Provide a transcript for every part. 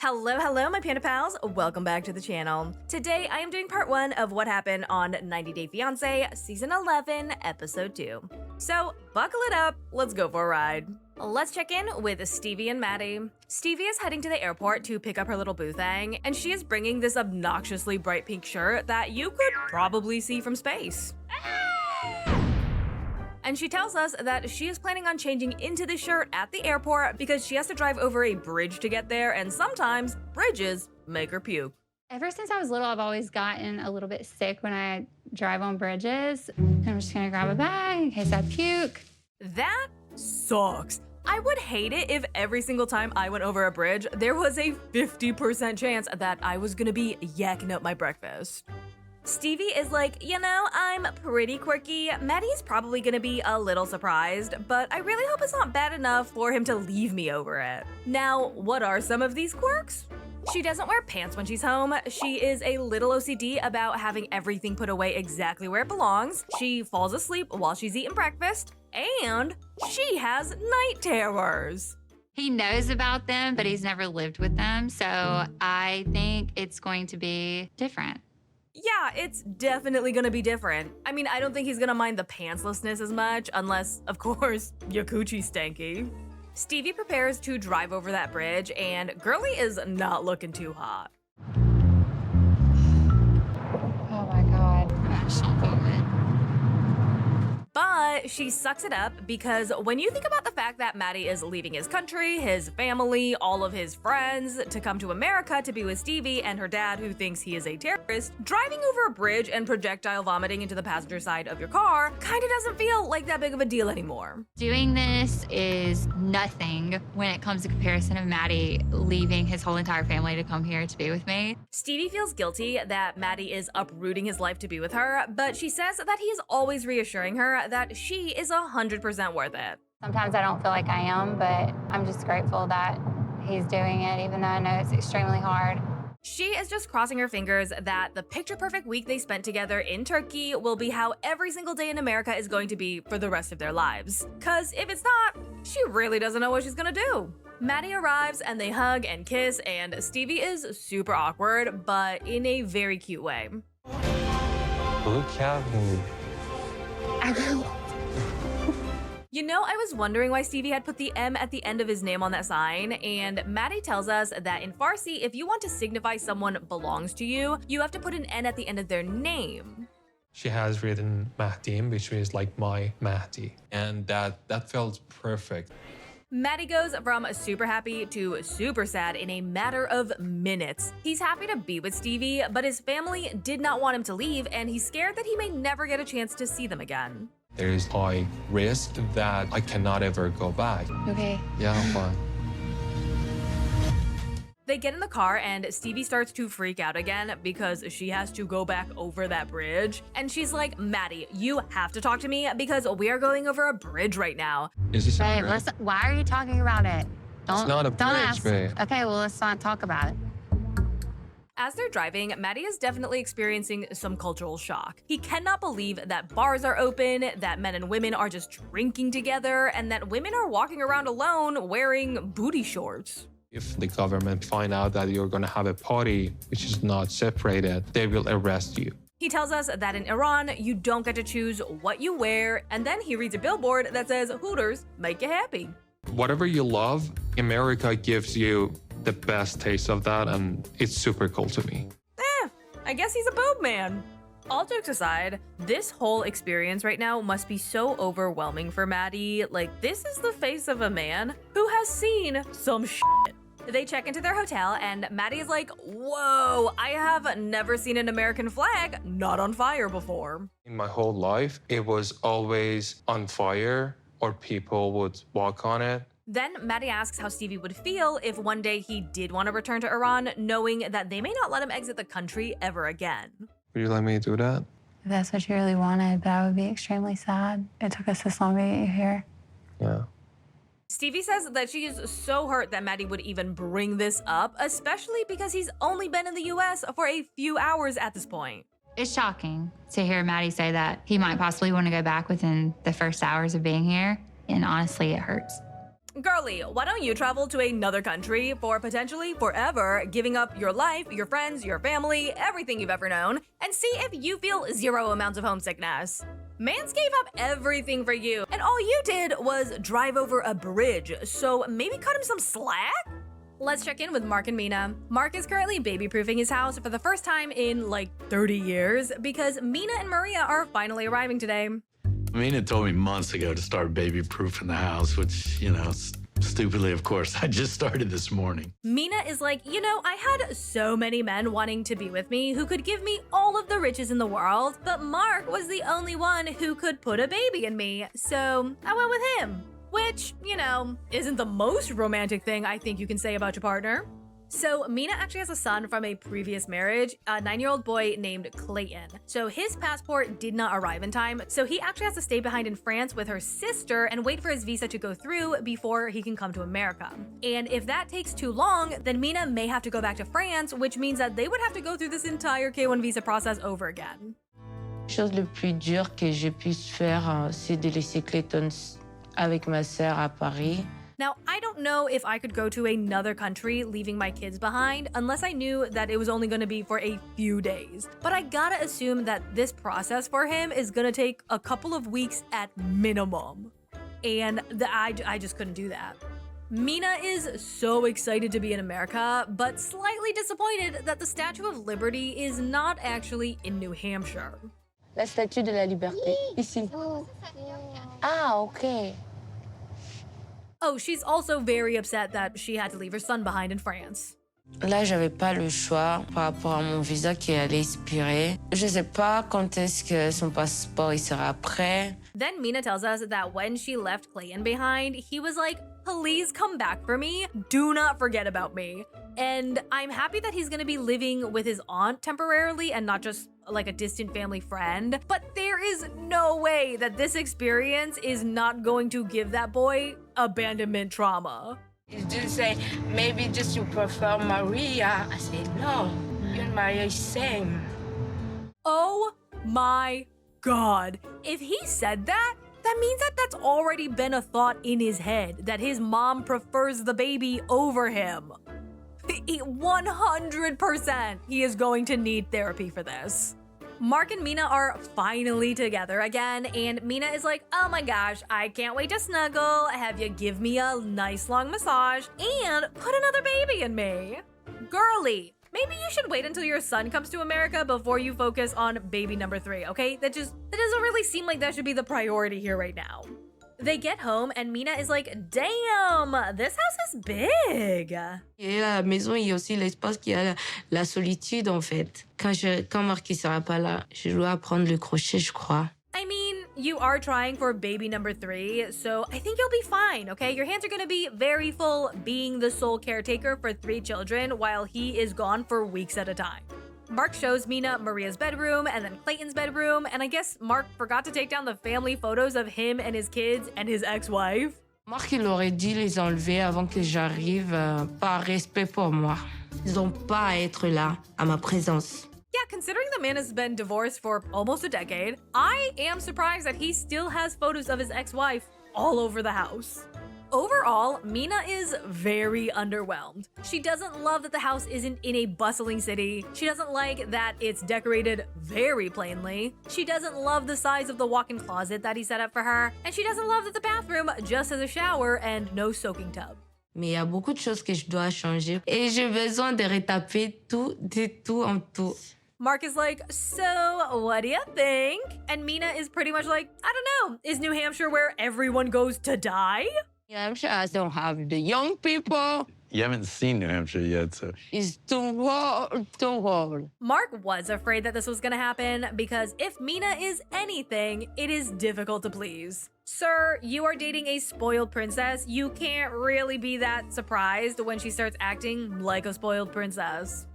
Hello, my panda pals. Welcome back to the channel. Today, I am doing part 1 of what happened on 90 Day Fiancé, Season 11, Episode 2. So, buckle it up, let's go for a ride. Let's check in with Stevi and Mahdi. Stevi is heading to the airport to pick up her little boo thing, and she is bringing this obnoxiously bright pink shirt that you could probably see from space. And she tells us that she is planning on changing into this shirt at the airport because she has to drive over a bridge to get there, and sometimes bridges make her puke. Ever since I was little, I've always gotten a little bit sick when I drive on bridges. I'm just gonna grab a bag in case I puke. That sucks. I would hate it if every single time I went over a bridge, there was a 50% chance that I was gonna be yakking up my breakfast. Stevie is like, you know, I'm pretty quirky. Maddie's probably gonna be a little surprised, but I really hope it's not bad enough for him to leave me over it. Now, what are some of these quirks? She doesn't wear pants when she's home. She is a little OCD about having everything put away exactly where it belongs. She falls asleep while she's eating breakfast, and she has night terrors. He knows about them, but he's never lived with them, so I think it's going to be different. Yeah, it's definitely gonna be different. I mean, I don't think he's gonna mind the pantslessness as much, unless, of course, your coochie's stanky. Stevie prepares to drive over that bridge, and Girly is not looking too hot. Oh my God, I shall vomit. But she sucks it up because when you think about the fact that Mahdi is leaving his country, his family, all of his friends to come to America to be with Stevie and her dad who thinks he is a terrorist, driving over a bridge and projectile vomiting into the passenger side of your car kinda doesn't feel like that big of a deal anymore. Doing this is nothing when it comes to comparison of Maddie leaving his whole entire family to come here to be with me. Stevie feels guilty that Mahdi is uprooting his life to be with her, but she says that he is always reassuring her that she is 100% worth it. Sometimes I don't feel like I am, but I'm just grateful that he's doing it, even though I know it's extremely hard. She is just crossing her fingers that the picture-perfect week they spent together in Turkey will be how every single day in America is going to be for the rest of their lives. Cause if it's not, she really doesn't know what she's gonna do. Mahdi arrives and they hug and kiss, and Stevie is super awkward, but in a very cute way. Look at me. You know, I was wondering why Stevie had put the M at the end of his name on that sign, and Mahdi tells us that in Farsi, if you want to signify someone belongs to you, you have to put an N at the end of their name. She has written Mahdim, which is like my Mahdi, and that felt perfect. Mahdi goes from super happy to super sad in a matter of minutes. He's happy to be with Stevie, but his family did not want him to leave, and he's scared that he may never get a chance to see them again. There is high risk that I cannot ever go back. Okay. Yeah, I'm fine. They get in the car and Stevie starts to freak out again because she has to go back over that bridge. And she's like, Mahdi, you have to talk to me because we are going over a bridge right now. Is this Babe, right? why are you talking about it? It's not a don't bridge, ask. babe. Okay, well, let's not talk about it. As they're driving, Mahdi is definitely experiencing some cultural shock. He cannot believe that bars are open, that men and women are just drinking together, and that women are walking around alone wearing booty shorts. If the government find out that you're gonna have a party which is not separated, they will arrest you. He tells us that in Iran, you don't get to choose what you wear, and then he reads a billboard that says, Hooters, make you happy. Whatever you love, America gives you the best taste of that, and it's super cool to me. I guess he's a boob man. All jokes aside, this whole experience right now must be so overwhelming for Mahdi. Like, this is the face of a man who has seen some shit. They check into their hotel, and Mahdi is like, whoa, I have never seen an American flag not on fire before. In my whole life, it was always on fire or people would walk on it. Then Mahdi asks how Stevie would feel if one day he did want to return to Iran, knowing that they may not let him exit the country ever again. Would you let me do that? If that's what you really wanted, but I would be extremely sad. It took us this long to get you here. Yeah. Stevie says that she is so hurt that Mahdi would even bring this up, especially because he's only been in the US for a few hours at this point. It's shocking to hear Maddie say that he might possibly want to go back within the first hours of being here, and honestly, it hurts. Girlie, why don't you travel to another country for potentially forever, giving up your life, your friends, your family, everything you've ever known, and see if you feel zero amounts of homesickness? Mans gave up everything for you, and all you did was drive over a bridge, so maybe cut him some slack? Let's check in with Mark and Mina. Mark is currently baby-proofing his house for the first time in like 30 years because Mina and Maria are finally arriving today. Mina told me months ago to start baby-proofing the house, which, stupidly, of course, I just started this morning. Mina is like, I had so many men wanting to be with me who could give me all of the riches in the world, but Mark was the only one who could put a baby in me, so I went with him. Which, isn't the most romantic thing I think you can say about your partner. So Mina actually has a son from a previous marriage, a 9-year-old boy named Clayton. So his passport did not arrive in time, so he actually has to stay behind in France with her sister and wait for his visa to go through before he can come to America. And if that takes too long, then Mina may have to go back to France, which means that they would have to go through this entire K1 visa process over again. Chose le plus dur que j'ai pu faire, c'est de laisser Clayton avec ma sœur à Paris. Now, I don't know if I could go to another country leaving my kids behind unless I knew that it was only going to be for a few days. But I gotta assume that this process for him is gonna take a couple of weeks at minimum. And I just couldn't do that. Mina is so excited to be in America, but slightly disappointed that the Statue of Liberty is not actually in New Hampshire. La Statue de la Liberté, ici. Ah, ok. Oh, she's also very upset that she had to leave her son behind in France. Là, j'avais pas le choix par rapport à mon visa qui allait expirer. Je sais pas quand est-ce que son passeport il sera prêt. Then Mina tells us that when she left Clayton behind, he was like, please come back for me. Do not forget about me. And I'm happy that he's gonna be living with his aunt temporarily and not just like a distant family friend. But there is no way that this experience is not going to give that boy abandonment trauma. He didn't say, maybe just you prefer Maria. I said, no, you and Maria is same. Oh my God. If he said that, that means that that's already been a thought in his head, that his mom prefers the baby over him. 100% he is going to need therapy for this. Mark and Mina are finally together again, and Mina is like, oh my gosh, I can't wait to snuggle, have you give me a nice long massage, and put another baby in me. Girlie, maybe you should wait until your son comes to America before you focus on baby number 3, okay? That doesn't really seem like that should be the priority here right now. They get home and Mina is like, damn, this house is big. Et à la maison, il y a aussi l'espace qui a la solitude, en fait. Quand Marc ne sera pas là, je dois apprendre le crochet, je crois. I mean, you are trying for baby number 3, so I think you'll be fine, okay? Your hands are gonna be very full being the sole caretaker for 3 children while he is gone for weeks at a time. Mark shows Mina Maria's bedroom and then Clayton's bedroom, and I guess Mark forgot to take down the family photos of him and his kids and his ex-wife. Marc, il aurait dû les enlever avant que j'arrive, par respect pour moi. Ils n'ont pas à être là, à ma présence. Yeah, considering the man has been divorced for almost a decade, I am surprised that he still has photos of his ex-wife all over the house. Overall, Mina is very underwhelmed. She doesn't love that the house isn't in a bustling city. She doesn't like that it's decorated very plainly. She doesn't love the size of the walk-in closet that he set up for her. And she doesn't love that the bathroom just has a shower and no soaking tub. Mais il y a beaucoup de choses que je dois changer. Et j'ai besoin de retaper tout, de tout en tout. Mark is like, so what do you think? And Mina is pretty much like, I don't know. Is New Hampshire where everyone goes to die? New Hampshire, I don't have the young people. You haven't seen New Hampshire yet, so... It's too hard. Mark was afraid that this was gonna happen because if Mina is anything, it is difficult to please. Sir, you are dating a spoiled princess. You can't really be that surprised when she starts acting like a spoiled princess.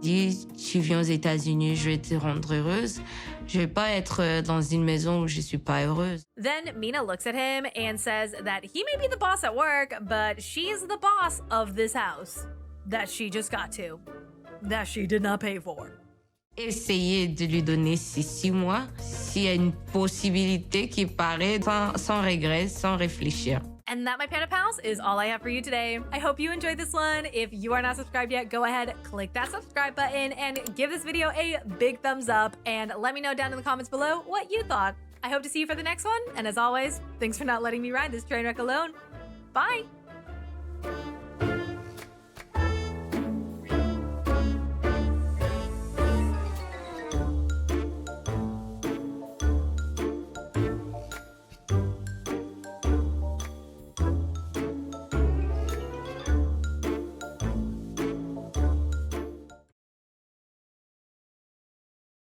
Dis, tu viens aux États-Unis, je vais te rendre heureuse. Je vais pas être dans une maison où je suis pas heureuse. Then Mina looks at him and says that he may be the boss at work, but she is the boss of this house that she just got to, that she did not pay for. Essayez de lui donner ces 6 mois s'il y a une possibilité qui paraît sans regret, sans réfléchir. And that, my Panda Pals, is all I have for you today. I hope you enjoyed this one. If you are not subscribed yet, go ahead, click that subscribe button and give this video a big thumbs up and let me know down in the comments below what you thought. I hope to see you for the next one. And as always, thanks for not letting me ride this train wreck alone. Bye.